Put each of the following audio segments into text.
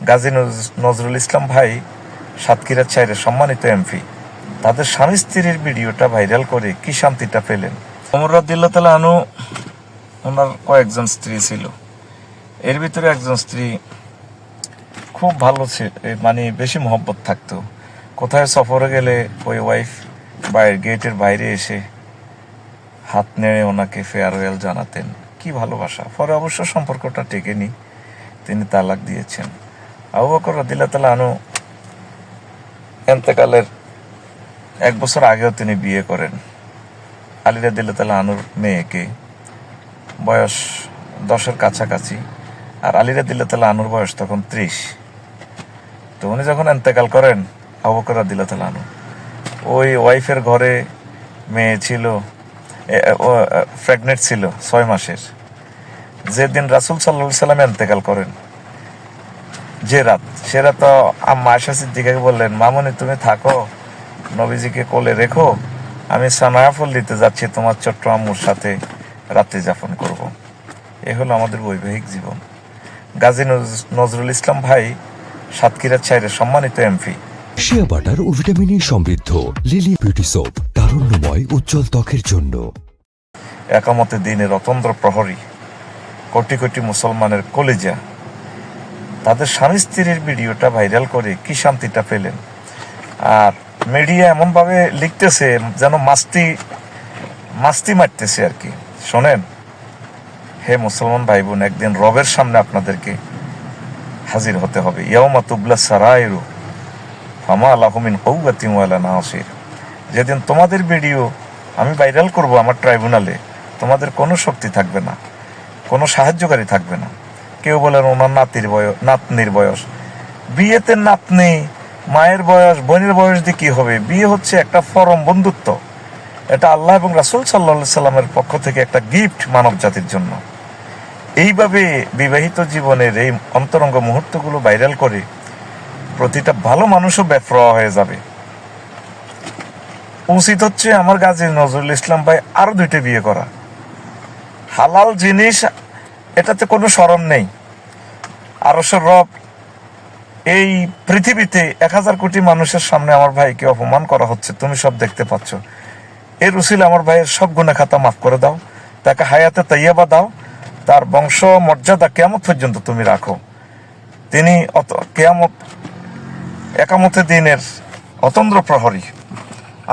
গাজী নজরুল ইসলাম ভাই সাতক্ষীরা 4-এর সম্মানিত এমপি, তাদের স্বামী স্ত্রীর ভিডিওটা ভাইরাল করে কি শান্তিটা পেলেন। ওমর রাদিয়াল্লাহু তাআলা আনহু ওনার কয়েকজন স্ত্রী ছিল, এর ভিতরে একজন স্ত্রী খুব ভালো ছিল, মানে বেশি মহব্বত থাকতো। কোথায় সফরে গেলে ওই ওয়াইফ গেটের বাইরে এসে হাত নেড়ে ওনাকে ফেয়ারওয়েল জানাতেন। কি ভালোবাসা! পরে অবশ্য সম্পর্কটা টেকেনি, তিনি তালাক দিয়েছেন। আবু বকর রাদিয়াল্লাহু তাআলা আনহু এন্তেকালের 1 বছর আগেও তিনি বিয়ে করেন আলী রাদিয়াল্লাহু তাআলা আনহুর মেয়েকে, বয়স 10-এর কাছাকাছি, আর আলী রাদিয়াল্লাহু তাআলা আনহুর বয়স তখন 30। তো উনি যখন এন্তেকাল করেন আবু বকর রাদিয়াল্লাহু তাআলা আনহু, ওই ওয়াইফের ঘরে মেয়ে ছিল, প্রেগনেন্ট ছিল 6 মাসের। যেদিন রাসূল সাল্লাল্লাহু আলাইহি সাল্লাম এন্তেকাল করেন, যে রাত, সে রাত আম্মা আয়েশা সিদ্দিকাকে বললেন, মামুনি তুমি থাকো, নবীজিকে কোলে রেখো, আমি সানায়াফল দিতে যাচ্ছি, তোমার ছোট্ট আম্মুর সাথে রাত্রি যাপন করব। এ হলো আমাদের বৈবাহিক জীবন। গাজী নজরুল ইসলাম ভাই সাতক্ষীরা 4-এর সম্মানিত এমপি। শিয়া বাটার ও ভিটামিনে সমৃদ্ধ লিলি বিউটি সোপ, তারুণ্যময় উজ্জ্বল ত্বকের জন্য। একামতে দিনের অতন্দ্র প্রহরী, কোটি কোটি মুসলমানের কলিজা, তাদের স্বামী স্ত্রীর ভিডিওটা ভাইরাল করে কি শান্তিটা পেলেন। আর মিডিয়া এমনভাবে লিখতেছে যেন মাস্তি মারতেছে আর কি। শোনেন, হে মুসলমান ভাই বোন, একদিন রবের সামনে আপনাদেরকে হাজির হতে হবে। ইয়াউমা তুবলা সারাইরু ফামা লাহু মিন কুওয়াতিন ওয়ালা নাসির। যেদিন তোমাদের ভিডিও আমি ভাইরাল করব আমার ট্রাইব্যুনালে, তোমাদের কোনো শক্তি থাকবে না, কোনো সাহায্যকারী থাকবে না। কেউ বলেন ওনার নাতনির বয়স, বিয়েতে নাতনি, মায়ের বয়স, বোনের বয়স দিয়ে কি হবে? বিয়ে হচ্ছে একটা পরম বন্ধুত্ব, এটা আল্লাহ এবং রাসূল সাল্লাল্লাহু আলাইহি সাল্লামের পক্ষ থেকে একটা গিফট মানব জাতির জন্য। এইভাবে বিবাহিত জীবনের এই অন্তরঙ্গ মুহূর্তগুলো ভাইরাল করে প্রতিটা ভালো মানুষও বেপরোয়া হয়ে যাবে। উচিত হচ্ছে আমার গাজী নজরুল ইসলাম ভাই আরো 2টা বিয়ে করা। হালাল জিনিস, এটাতে কোনো শরম নেই। আরশের রব এই পৃথিবীতে 1000 কোটি মানুষের সামনে আমার ভাইকে অপমান করা হচ্ছে, তুমি সব দেখতে পাচ্ছ। এর উসিলে আমার ভাইয়ের সব গুনাহ খাতা মাফ করে দাও, তাকে হায়াতে তাইয়্যিবা দাও, তার বংশ মর্যাদা কিয়ামত পর্যন্ত তুমি রাখো। তিনি একামতে দিনের অতন্দ্র প্রহরী,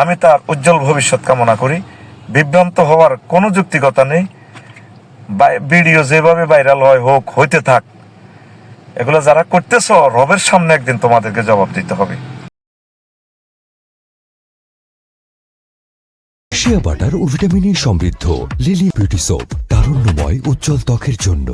আমি তার উজ্জ্বল ভবিষ্যৎ কামনা করি। বিভ্রান্ত হওয়ার কোনো যুক্তিকতা নেই। ভিডিও যেভাবে ভাইরাল হোক, হইতে থাক। এগুলো যারা করতেছ, রবের সামনে একদিন তোমাদেরকে জবাব দিতে হবে। শিয়া বাটার ও ভিটামিনে সমৃদ্ধ লিলি বিউটি সোপ, তারুণ্যময় উজ্জ্বল ত্বকের জন্য।